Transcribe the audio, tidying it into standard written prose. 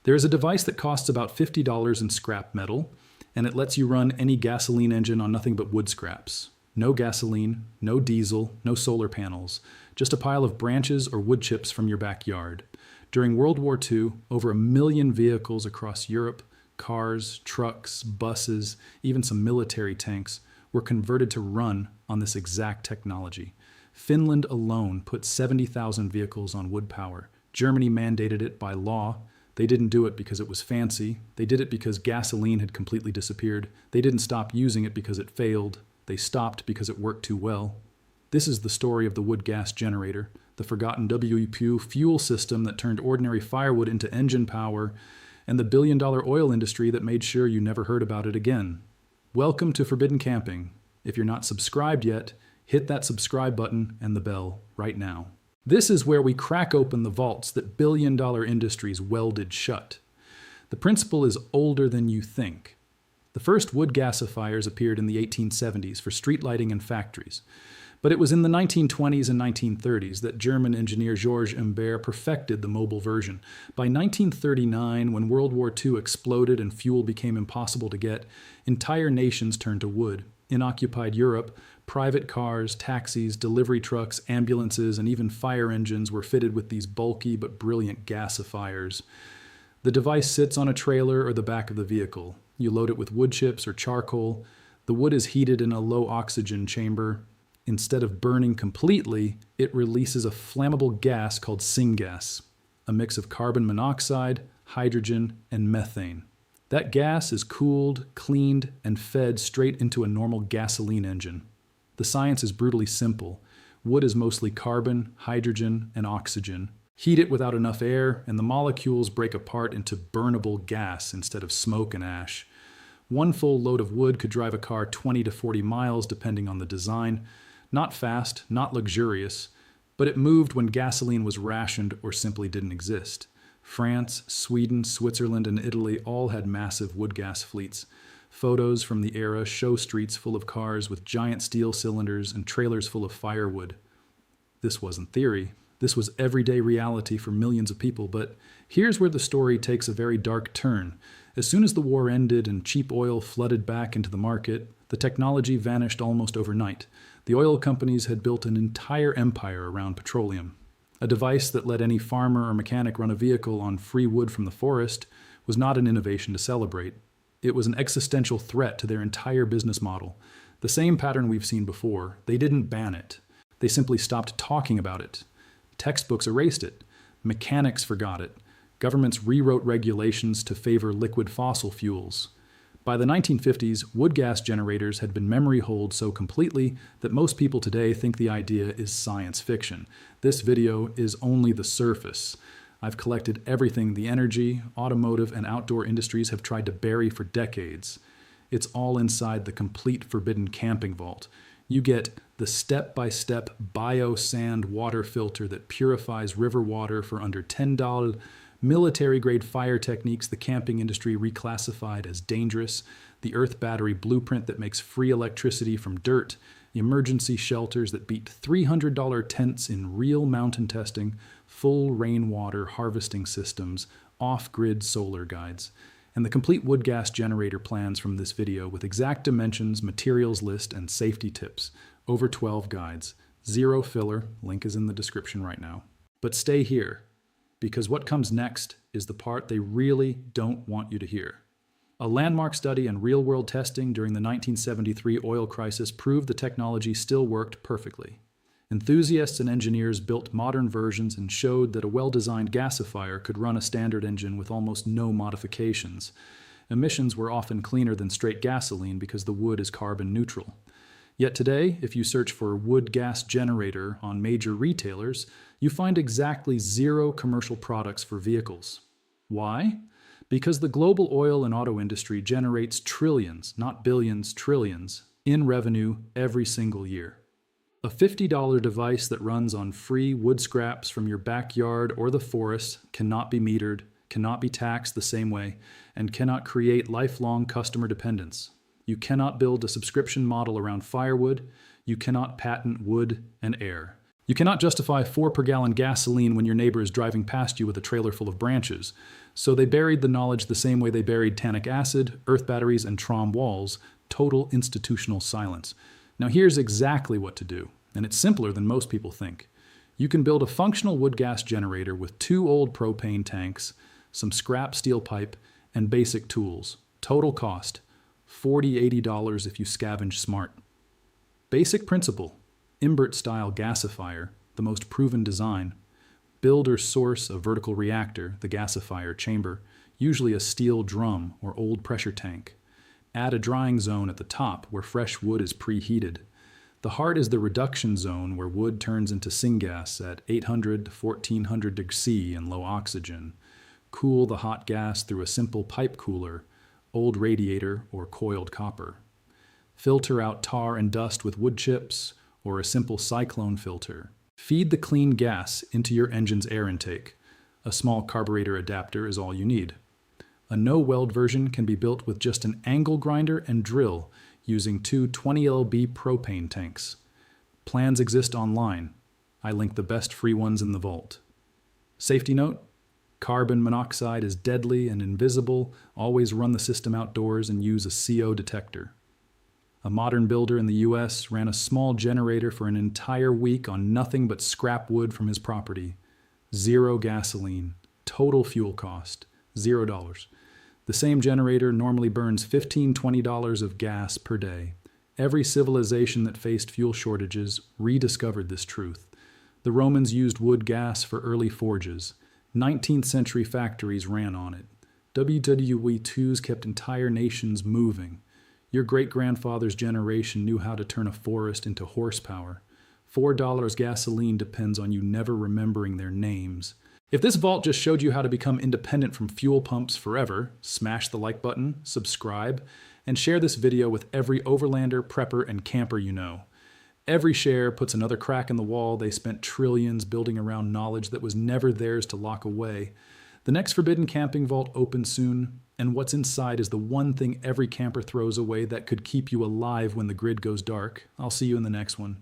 There is a device that costs about $50 in scrap metal, and it lets you run any gasoline engine on nothing but wood scraps. No gasoline, no diesel, no solar panels, just a pile of branches or wood chips from your backyard. During World War II, over 1 million vehicles across Europe, cars, trucks, buses, even some military tanks, were converted to run on this exact technology. Finland alone put 70,000 vehicles on wood power. Germany mandated it by law. They didn't do it because it was fancy. They did it because gasoline had completely disappeared. They didn't stop using it because it failed. They stopped because it worked too well. This is the story of the wood gas generator, the forgotten WWII fuel system that turned ordinary firewood into engine power, and the billion-dollar oil industry that made sure you never heard about it again. Welcome to Forbidden Camping. If you're not subscribed yet, hit that subscribe button and the bell right now. This is where we crack open the vaults that billion-dollar industries welded shut. The principle is older than you think. The first wood gasifiers appeared in the 1870s for street lighting and factories. But it was in the 1920s and 1930s that German engineer Georg Imbert perfected the mobile version. By 1939, when World War II exploded and fuel became impossible to get, entire nations turned to wood. In occupied Europe, private cars, taxis, delivery trucks, ambulances, and even fire engines were fitted with these bulky but brilliant gasifiers. The device sits on a trailer or the back of the vehicle. You load it with wood chips or charcoal. The wood is heated in a low oxygen chamber. Instead of burning completely, it releases a flammable gas called syngas, a mix of carbon monoxide, hydrogen, and methane. That gas is cooled, cleaned, and fed straight into a normal gasoline engine. The science is brutally simple. Wood is mostly carbon, hydrogen, and oxygen. Heat it without enough air, and the molecules break apart into burnable gas instead of smoke and ash. One full load of wood could drive a car 20 to 40 miles depending on the design. Not fast, not luxurious, but it moved when gasoline was rationed or simply didn't exist. France, Sweden, Switzerland, and Italy all had massive wood gas fleets. Photos from the era show streets full of cars with giant steel cylinders and trailers full of firewood. This wasn't theory. This was everyday reality for millions of people, but here's where the story takes a very dark turn. As soon as the war ended and cheap oil flooded back into the market, the technology vanished almost overnight. The oil companies had built an entire empire around petroleum. A device that let any farmer or mechanic run a vehicle on free wood from the forest was not an innovation to celebrate. It was an existential threat to their entire business model. The same pattern we've seen before. They didn't ban it. They simply stopped talking about it. Textbooks erased it. Mechanics forgot it. Governments rewrote regulations to favor liquid fossil fuels. By the 1950s, wood gas generators had been memory holed so completely that most people today think the idea is science fiction. This video is only the surface. I've collected everything the energy, automotive, and outdoor industries have tried to bury for decades. It's all inside the complete Forbidden Camping Vault. You get the step-by-step bio-sand water filter that purifies river water for under $10, military-grade fire techniques the camping industry reclassified as dangerous, the earth battery blueprint that makes free electricity from dirt, emergency shelters that beat $300 tents in real mountain testing, full rainwater harvesting systems, off-grid solar guides, and the complete wood gas generator plans from this video with exact dimensions, materials list, and safety tips. Over 12 guides. Zero filler, link is in the description right now. But stay here, because what comes next is the part they really don't want you to hear. A landmark study and real-world testing during the 1973 oil crisis proved the technology still worked perfectly. Enthusiasts and engineers built modern versions and showed that a well-designed gasifier could run a standard engine with almost no modifications. Emissions were often cleaner than straight gasoline because the wood is carbon neutral. Yet today, if you search for wood gas generator on major retailers, you find exactly 0 commercial products for vehicles. Why? Because the global oil and auto industry generates trillions, not billions, trillions, in revenue every single year. A $50 device that runs on free wood scraps from your backyard or the forest cannot be metered, cannot be taxed the same way, and cannot create lifelong customer dependence. You cannot build a subscription model around firewood. You cannot patent wood and air. You cannot justify 4 per gallon gasoline when your neighbor is driving past you with a trailer full of branches. So they buried the knowledge the same way they buried tannic acid, earth batteries, and trom walls. Total institutional silence. Now here's exactly what to do, and it's simpler than most people think. You can build a functional wood gas generator with 2 old propane tanks, some scrap steel pipe, and basic tools. Total cost, $40–$80 if you scavenge smart. Basic principle, Imbert style gasifier, the most proven design. Build or source a vertical reactor, the gasifier chamber, usually a steel drum or old pressure tank. Add a drying zone at the top where fresh wood is preheated. The heart is the reduction zone where wood turns into syngas at 800 to 1400 degrees C and low oxygen. Cool the hot gas through a simple pipe cooler, old radiator or coiled copper. Filter out tar and dust with wood chips or a simple cyclone filter. Feed the clean gas into your engine's air intake. A small carburetor adapter is all you need. A no-weld version can be built with just an angle grinder and drill using 2 20 lb propane tanks. Plans exist online. I link the best free ones in the vault. Safety note, carbon monoxide is deadly and invisible. Always run the system outdoors and use a CO detector. A modern builder in the US ran a small generator for an entire week on nothing but scrap wood from his property. 0 gasoline. Total fuel cost, $0. The same generator normally burns $15–$20 of gas per day. Every civilization that faced fuel shortages rediscovered this truth. The Romans used wood gas for early forges. 19th century factories ran on it. WWIIs kept entire nations moving. Your great-grandfather's generation knew how to turn a forest into horsepower. $4 gasoline depends on you never remembering their names. If this vault just showed you how to become independent from fuel pumps forever, smash the like button, subscribe, and share this video with every overlander, prepper, and camper you know. Every share puts another crack in the wall they spent trillions building around knowledge that was never theirs to lock away. The next Forbidden Camping Vault opens soon, and what's inside is the one thing every camper throws away that could keep you alive when the grid goes dark. I'll see you in the next one.